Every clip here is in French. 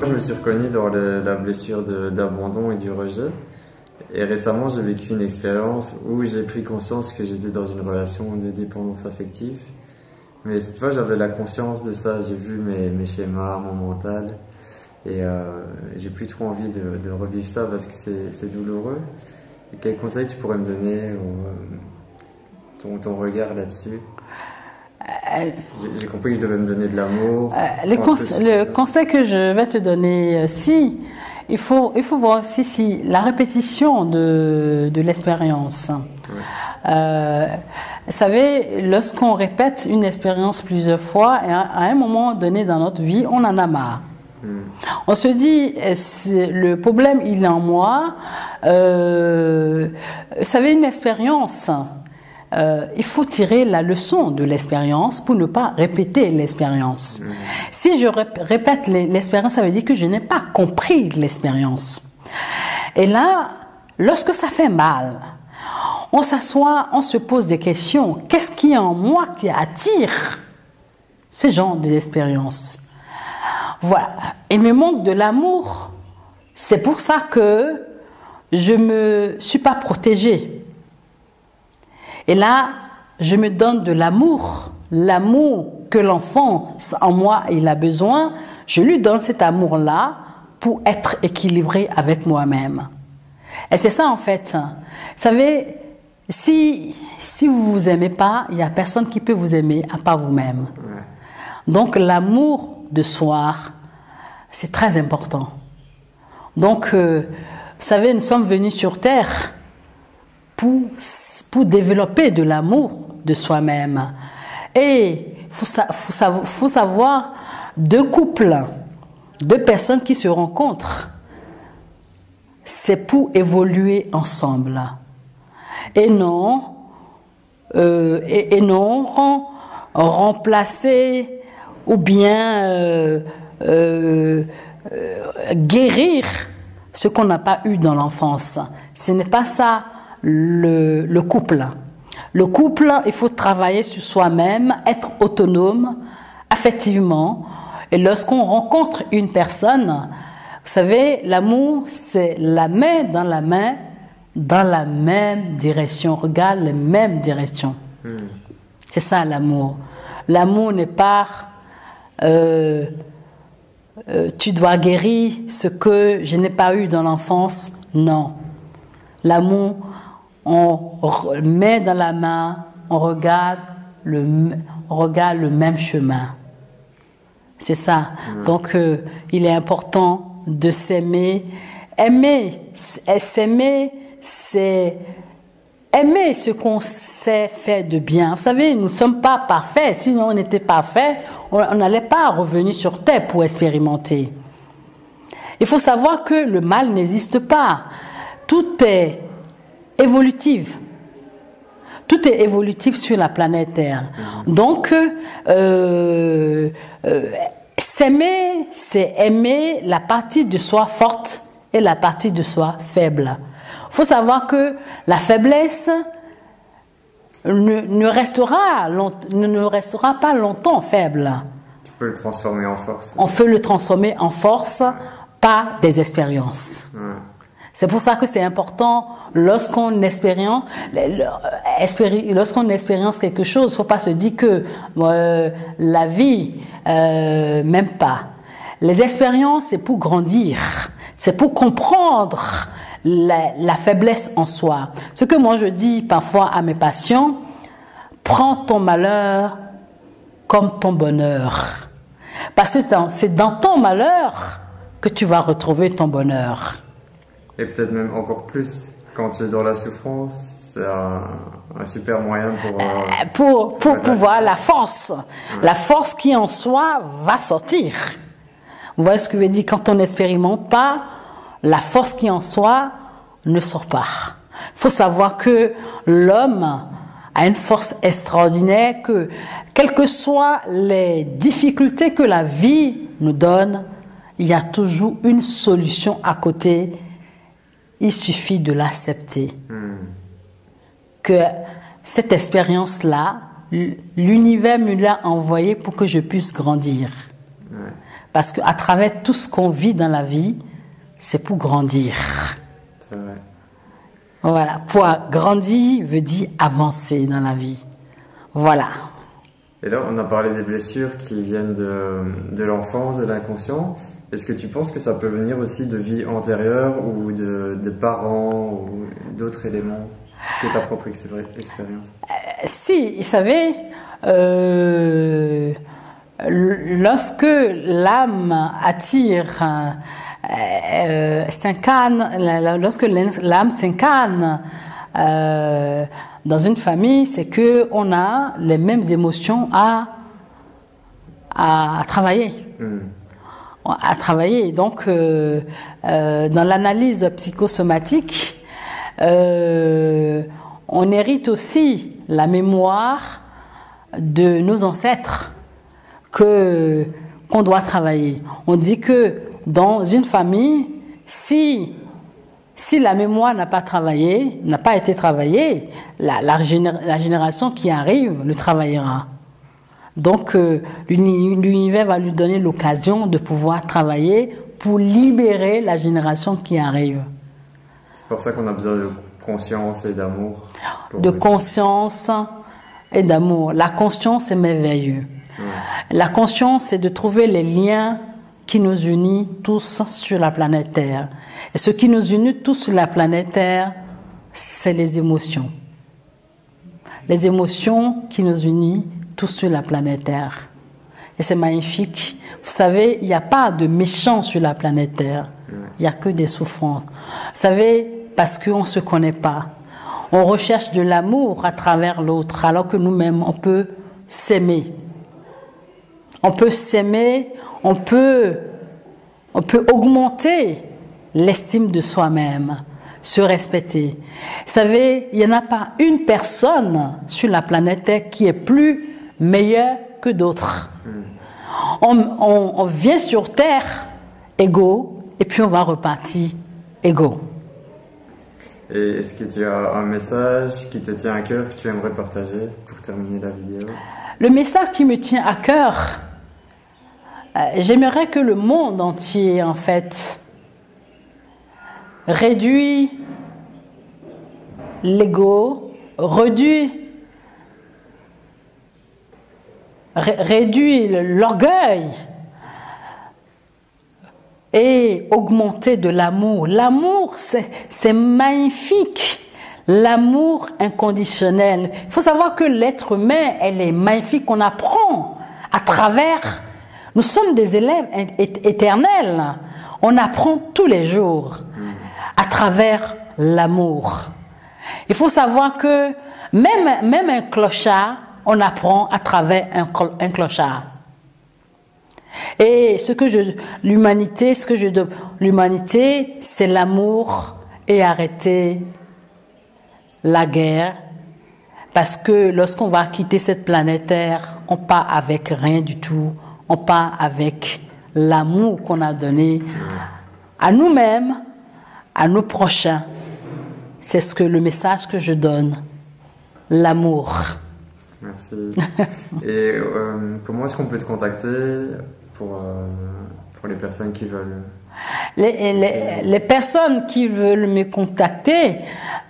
je me suis reconnu dans la blessure d'abandon et du rejet. Et récemment, j'ai vécu une expérience où j'ai pris conscience que j'étais dans une relation de dépendance affective. Mais cette fois, j'avais la conscience de ça. J'ai vu mes schémas, mon mental. Et j'ai plus trop envie de revivre ça parce que c'est douloureux. Et quel conseil tu pourrais me donner ou ton regard là-dessus? J'ai compris que je devais me donner de l'amour. Le conseil que je vais te donner, il faut voir aussi si la répétition de l'expérience. Ouais. Vous savez, lorsqu'on répète une expérience plusieurs fois, à un moment donné dans notre vie, on en a marre. On se dit, le problème, il est en moi. Vous savez, une expérience, il faut tirer la leçon de l'expérience pour ne pas répéter l'expérience. Si je répète l'expérience, ça veut dire que je n'ai pas compris l'expérience. Et là, lorsque ça fait mal, on s'assoit, on se pose des questions. Qu'est-ce qui est en moi qui attire ces genres d'expériences? Voilà. Il me manque de l'amour. C'est pour ça que je ne me suis pas protégée. Et là, je me donne de l'amour. L'amour que l'enfant, en moi, il a besoin. Je lui donne cet amour-là pour être équilibré avec moi-même. Et c'est ça, en fait. Vous savez, si vous ne vous aimez pas, il n'y a personne qui peut vous aimer à part vous-même. Donc, l'amour de soi, c'est très important. Donc, vous savez, nous sommes venus sur Terre pour développer de l'amour de soi-même. Et il faut savoir, deux couples, deux personnes qui se rencontrent, c'est pour évoluer ensemble. Et non remplacer ou bien guérir ce qu'on n'a pas eu dans l'enfance. Ce n'est pas ça le couple. Le couple, il faut travailler sur soi-même, être autonome affectivement. Et lorsqu'on rencontre une personne, vous savez, l'amour, c'est la main, dans la même direction. Regarde les mêmes directions. C'est ça l'amour. L'amour n'est pas tu dois guérir ce que je n'ai pas eu dans l'enfance. Non. L'amour, on met dans la main, on regarde le même chemin. C'est ça. Donc, il est important de s'aimer. S'aimer, c'est aimer ce qu'on sait faire de bien. Vous savez, nous ne sommes pas parfaits. Sinon, on était parfaits, on n'allait pas revenir sur Terre pour expérimenter. Il faut savoir que le mal n'existe pas. Tout est évolutif. Tout est évolutif sur la planète Terre. Donc, s'aimer, c'est aimer la partie de soi forte et la partie de soi faible. Il faut savoir que la faiblesse ne restera pas longtemps faible. Tu peux le transformer en force. On peut le transformer en force par des expériences. C'est pour ça que c'est important, lorsqu'on expérience quelque chose, il ne faut pas se dire que la vie, même pas. Les expériences, c'est pour grandir, c'est pour comprendre la faiblesse en soi. Ce que moi je dis parfois à mes patients, prends ton malheur comme ton bonheur. Parce que c'est dans ton malheur que tu vas retrouver ton bonheur. Et peut-être même encore plus, quand tu es dans la souffrance, c'est un super moyen pour pouvoir la force. La force qui en soi va sortir. Vous voyez ce que je veux dire? Quand on n'expérimente pas, la force qui en soi ne sort pas. Il faut savoir que l'homme a une force extraordinaire, que quelles que soient les difficultés que la vie nous donne, il y a toujours une solution à côté. Il suffit de l'accepter. Que cette expérience-là, l'univers me l'a envoyée pour que je puisse grandir. Parce qu'à travers tout ce qu'on vit dans la vie, c'est pour grandir. C'est vrai. Voilà, pour grandir veut dire avancer dans la vie. Voilà. Et là, on a parlé des blessures qui viennent de l'enfance, de l'inconscient. Est-ce que tu penses que ça peut venir aussi de vie antérieure ou de parents ou d'autres éléments que ta propre expérience? Si, vous savez, lorsque l'âme attire, s'incarne, lorsque l'âme s'incarne dans une famille, c'est que on a les mêmes émotions à travailler. À travailler. Donc, dans l'analyse psychosomatique, on hérite aussi la mémoire de nos ancêtres qu'on doit travailler. On dit que dans une famille, si la mémoire n'a pas été travaillée, la génération qui arrive le travaillera. Donc, l'univers va lui donner l'occasion de pouvoir travailler pour libérer la génération qui arrive. C'est pour ça qu'on a besoin de conscience et d'amour. De conscience et d'amour. La conscience est merveilleuse. Ouais. La conscience, c'est de trouver les liens qui nous unissent tous sur la planète Terre. Et ce qui nous unit tous sur la planète Terre, c'est les émotions. Les émotions qui nous unissent tous sur la planète Terre. Et c'est magnifique. Vous savez, il n'y a pas de méchants sur la planète Terre. Il n'y a que des souffrances. Vous savez, parce qu'on ne se connaît pas. On recherche de l'amour à travers l'autre, alors que nous-mêmes, on peut s'aimer. On peut s'aimer, on peut augmenter l'estime de soi-même, se respecter. Vous savez, il n'y en a pas une personne sur la planète Terre qui est plus meilleure que d'autres. On vient sur Terre égaux et puis on va repartir égaux. Et est-ce que tu as un message qui te tient à cœur que tu aimerais partager pour terminer la vidéo? Le message qui me tient à cœur, j'aimerais que le monde entier, en fait, réduit l'ego, réduit l'orgueil et augmenter de l'amour. L'amour, c'est magnifique. L'amour inconditionnel. Il faut savoir que l'être humain, elle est magnifique. On apprend à travers. Nous sommes des élèves éternels. On apprend tous les jours à travers l'amour. Il faut savoir que même un clochard, on apprend à travers un clochard. Et l'humanité, c'est l'amour et arrêter la guerre. Parce que lorsqu'on va quitter cette planète Terre, on part avec rien du tout. On part avec l'amour qu'on a donné à nous-mêmes, à nos prochains. C'est le message que je donne. L'amour. Merci. Et comment est-ce qu'on peut te contacter pour les personnes qui veulent? Les personnes qui veulent me contacter,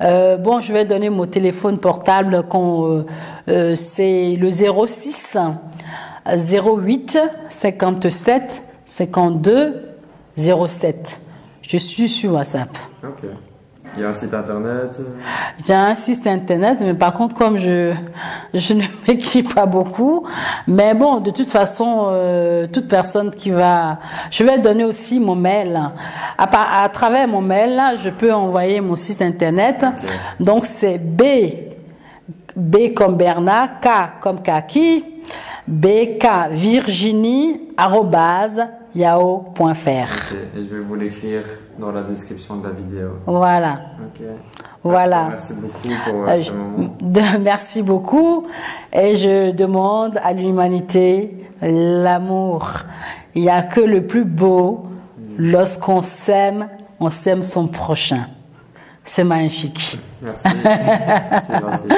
je vais donner mon téléphone portable. C'est le 06 08 57 52 07. Je suis sur WhatsApp. Ok. Il y a un site internet? J'ai un site internet, mais par contre, comme je ne m'écris pas beaucoup, mais bon, de toute façon, toute personne qui va... Je vais donner aussi mon mail. À travers mon mail, je peux envoyer mon site internet. Okay. Donc, c'est B comme Bernard, K comme Kaki, bkvirginie@yahoo.fr. Okay. Et je vais vous l'écrire dans la description de la vidéo. Voilà. Okay. Voilà. Merci beaucoup pour ce moment. Merci beaucoup. Et je demande à l'humanité l'amour. Il n'y a que le plus beau. Lorsqu'on s'aime, on s'aime son prochain. C'est magnifique. Merci. C'est gentil.